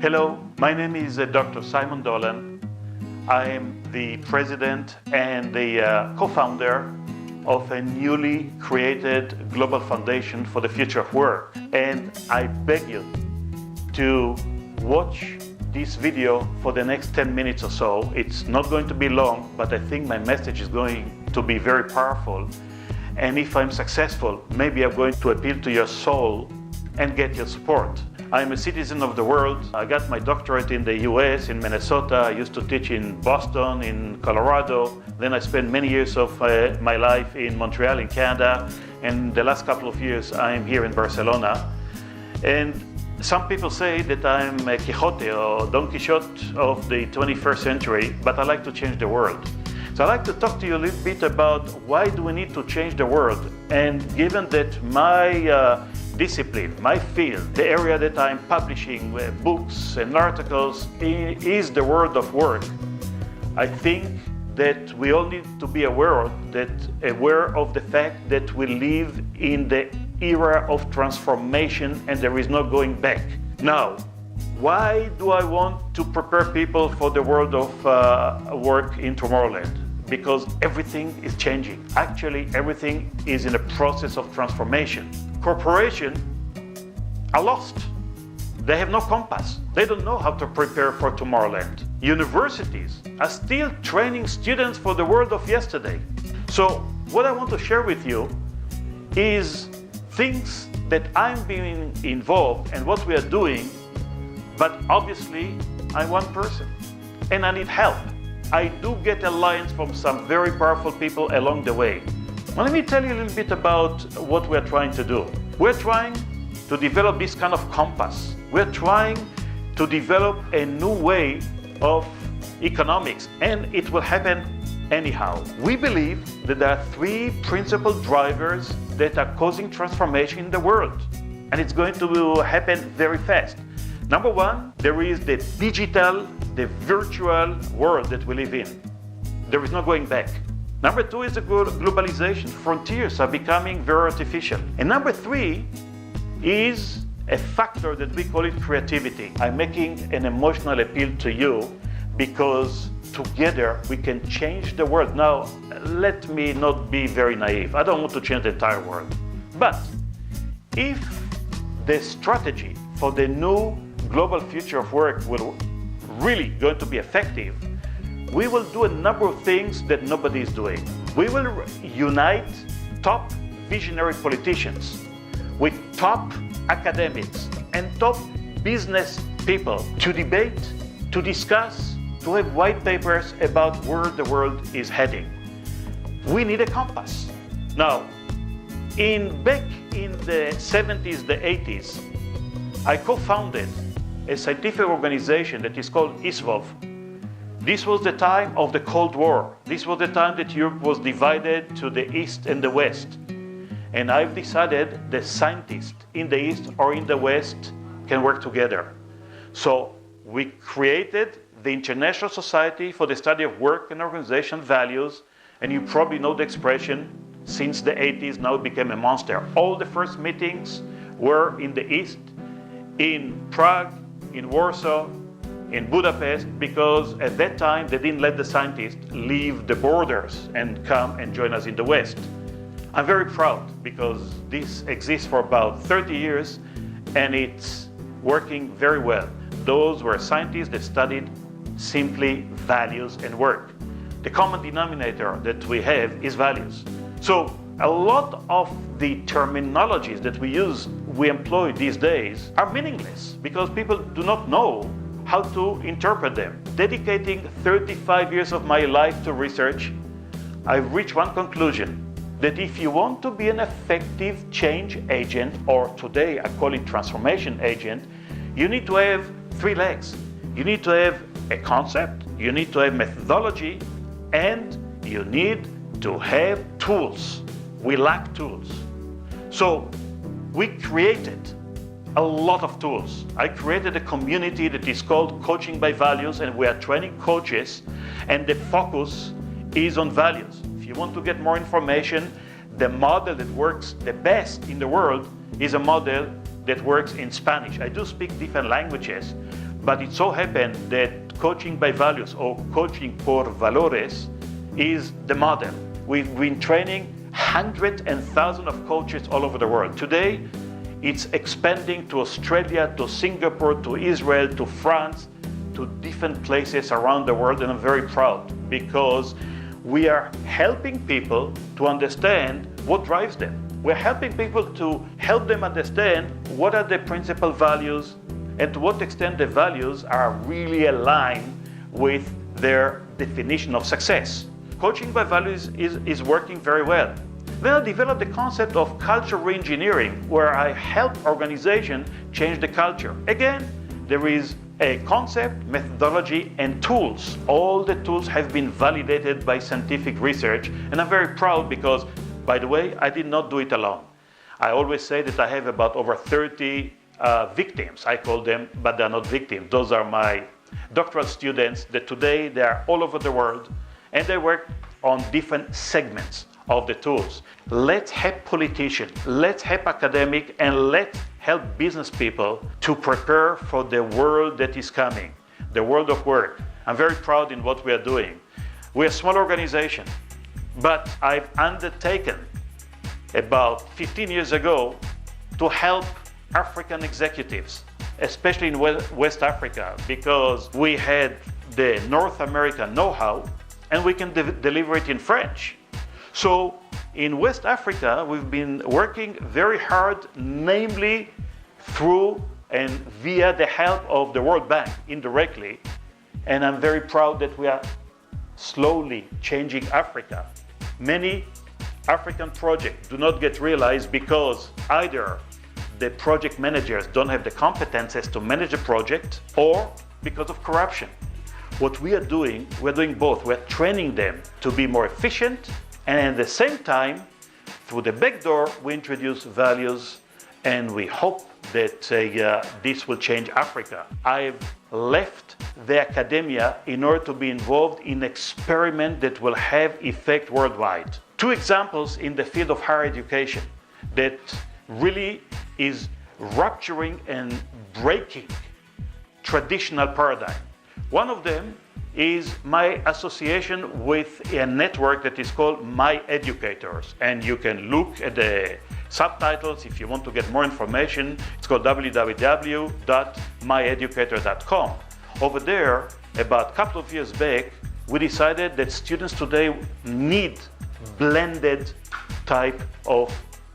Hello, my name is Dr. Simon Dolan. I am the president and the co-founder of a newly created global foundation for the future of work. And I beg you to watch this video for the next 10 minutes or so. It's not going to be long, but I think my message is going to be very powerful. And if I'm successful, maybe I'm going to appeal to your soul and get your support. I'm a citizen of the world. I got my doctorate in the US, in Minnesota. I used to teach in Boston, in Colorado. Then I spent many years of my life in Montreal, in Canada. And the last couple of years, I'm here in Barcelona. And some people say that I'm a Quixote or Don Quixote of the 21st century, but I like to change the world. So I'd like to talk to you a little bit about why do we need to change the world. And given that my discipline, my field, the area that I'm publishing books and articles is the world of work, I think that we all need to be aware of the fact that we live in the era of transformation and there is no going back. Now, why do I want to prepare people for the world of work in Tomorrowland? Because everything is changing. Actually, everything is in a process of transformation. Corporations are lost. They have no compass. They don't know how to prepare for Tomorrowland. Universities are still training students for the world of yesterday. So what I want to share with you is things that I'm being involved and what we are doing, but obviously I'm one person and I need help. I do get alliance from some very powerful people along the way. Well, let me tell you a little bit about what we're trying to do. We're trying to develop this kind of compass. We're trying to develop a new way of economics, and it will happen anyhow. We believe that there are three principal drivers that are causing transformation in the world, and it's going to happen very fast. Number one, there is the digital, the virtual world that we live in. There is no going back. Number two is the globalization. Frontiers are becoming very artificial. And number three is a factor that we call it creativity. I'm making an emotional appeal to you because together we can change the world. Now, let me not be very naive. I don't want to change the entire world. But if the strategy for the new global future of work will really going to be effective, we will do a number of things that nobody is doing. We will unite top visionary politicians with top academics and top business people to debate, to discuss, to have white papers about where the world is heading. We need a compass. Now, back in the 70s, the 80s, I co-founded a scientific organization that is called ISVOV. This was the time of the Cold War. This was the time that Europe was divided to the East and the West. And I've decided that scientists in the East or in the West can work together. So we created the International Society for the Study of Work and Organization Values, and you probably know the expression, since the 80s now it became a monster. All the first meetings were in the East, in Prague, in Warsaw, in Budapest, because at that time they didn't let the scientists leave the borders and come and join us in the West. I'm very proud because this exists for about 30 years and it's working very well. Those were scientists that studied simply values and work. The common denominator that we have is values. So a lot of the terminologies that we employ these days are meaningless because people do not know how to interpret them. Dedicating 35 years of my life to research, I've reached one conclusion, that if you want to be an effective change agent, or today I call it transformation agent, you need to have three legs. You need to have a concept, you need to have methodology, and you need to have tools. We lack tools. So we created a lot of tools. I created a community that is called Coaching by Values, and we are training coaches, and the focus is on values. If you want to get more information, the model that works the best in the world is a model that works in Spanish. I do speak different languages, But it so happened that coaching by values or coaching por valores is the model. We've been training hundreds and thousands of coaches all over the world. Today, it's expanding to Australia, to Singapore, to Israel, to France, to different places around the world, and I'm very proud because we are helping people to understand what drives them. We're helping people to help them understand what are the principal values and to what extent the values are really aligned with their definition of success. Coaching by values is working very well. Then I developed the concept of culture reengineering, where I help organizations change the culture. Again, there is a concept, methodology, and tools. All the tools have been validated by scientific research, and I'm very proud because, by the way, I did not do it alone. I always say that I have about over 30 victims, I call them, but they're not victims. Those are my doctoral students that today they are all over the world, and they work on different segments of the tools. Let's help politicians, let's help academics, and let's help business people to prepare for the world that is coming, the world of work. I'm very proud in what we are doing. We're a small organization, but I've undertaken about 15 years ago to help African executives, especially in West Africa, because we had the North American know-how and we can deliver it in French. So in West Africa, we've been working very hard, namely through and via the help of the World Bank indirectly. And I'm very proud that we are slowly changing Africa. Many African projects do not get realized because either the project managers don't have the competences to manage a project or because of corruption. What we are doing, we're doing both. We're training them to be more efficient, and at the same time, through the back door, we introduce values, and we hope that this will change Africa. I've left the academia in order to be involved in experiments that will have effect worldwide. Two examples in the field of higher education that really is rupturing and breaking traditional paradigm. One of them is my association with a network that is called My Educators. And you can look at the subtitles if you want to get more information. It's called www.myeducator.com. Over there, about a couple of years back, we decided that students today need blended type of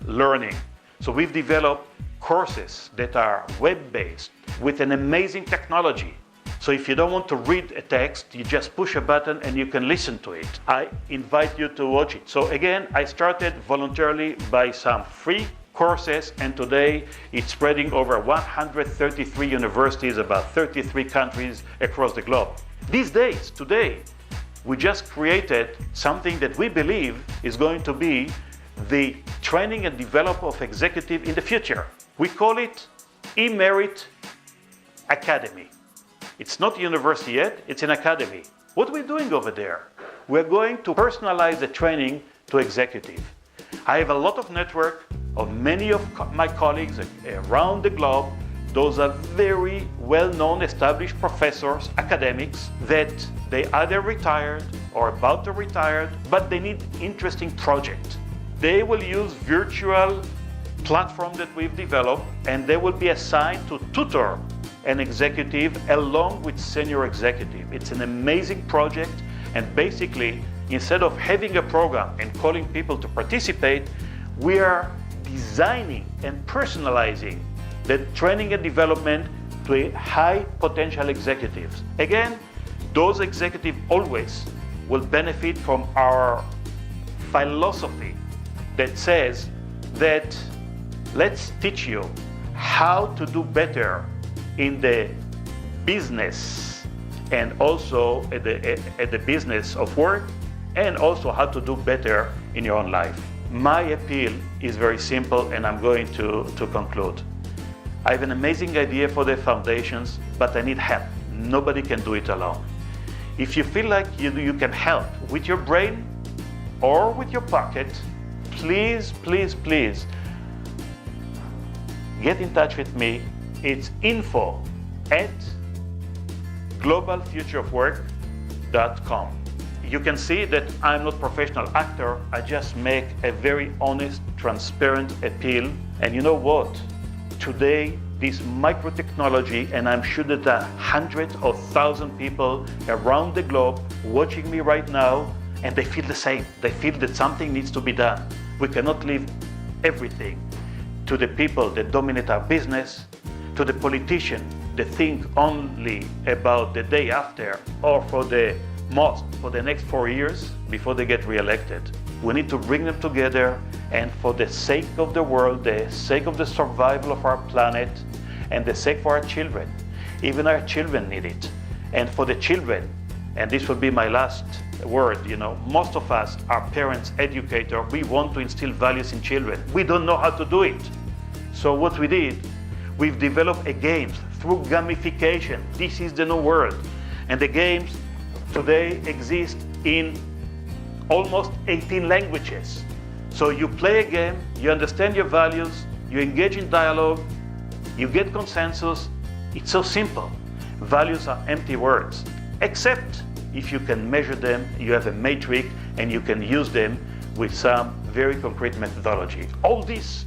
learning. So we've developed courses that are web-based with an amazing technology. So if you don't want to read a text, you just push a button and you can listen to it. I invite you to watch it. So again, I started voluntarily by some free courses, and today it's spreading over 133 universities, about 33 countries across the globe. These days, today, we just created something that we believe is going to be the training and development of executive in the future. We call it eMerit Academy. It's not a university yet, it's an academy. What are we doing over there? We're going to personalize the training to executive. I have a lot of network of many of my colleagues around the globe. Those are very well-known, established professors, academics, that they either retired or about to retire, but they need interesting project. They will use virtual platform that we've developed, and they will be assigned to tutor an executive along with senior executive. It's an amazing project, and basically, instead of having a program and calling people to participate, we are designing and personalizing the training and development to a high potential executives. Again, those executives always will benefit from our philosophy that says that let's teach you how to do better in the business and also at the business of work, and also how to do better in your own life. My appeal is very simple, and I'm going to conclude. I have an amazing idea for the foundations, but I need help. Nobody can do it alone. If you feel like you can help with your brain or with your pocket, please, please, please get in touch with me. It's info@myeducator.com. globalfutureofwork.com. You can see that I'm not a professional actor. I just make a very honest, transparent appeal. And you know what? Today, this microtechnology, and I'm sure that there are hundreds of thousands of people around the globe watching me right now, and they feel the same. They feel that something needs to be done. We cannot leave everything to the people that dominate our business, to the politicians that think only about the day after or for the next 4 years before they get re-elected. We need to bring them together, and for the sake of the world, the sake of the survival of our planet, and the sake for our children. Even our children need it. And for the children, and this will be my last word, most of us are parents, educators, we want to instill values in children. We don't know how to do it. So what we did, we've developed a game through gamification. This is the new world. And the games today exist in almost 18 languages. So you play a game, you understand your values, you engage in dialogue, you get consensus. It's so simple. Values are empty words, except if you can measure them, you have a matrix, and you can use them with some very concrete methodology. All this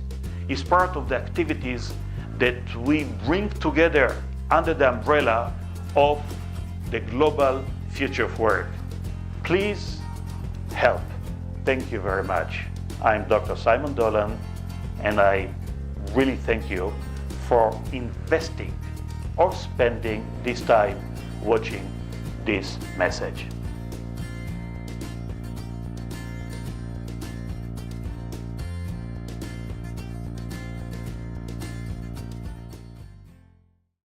is part of the activities that we bring together under the umbrella of the global future of work. Please help. Thank you very much. I'm Dr. Simon Dolan, and I really thank you for investing or spending this time watching this message.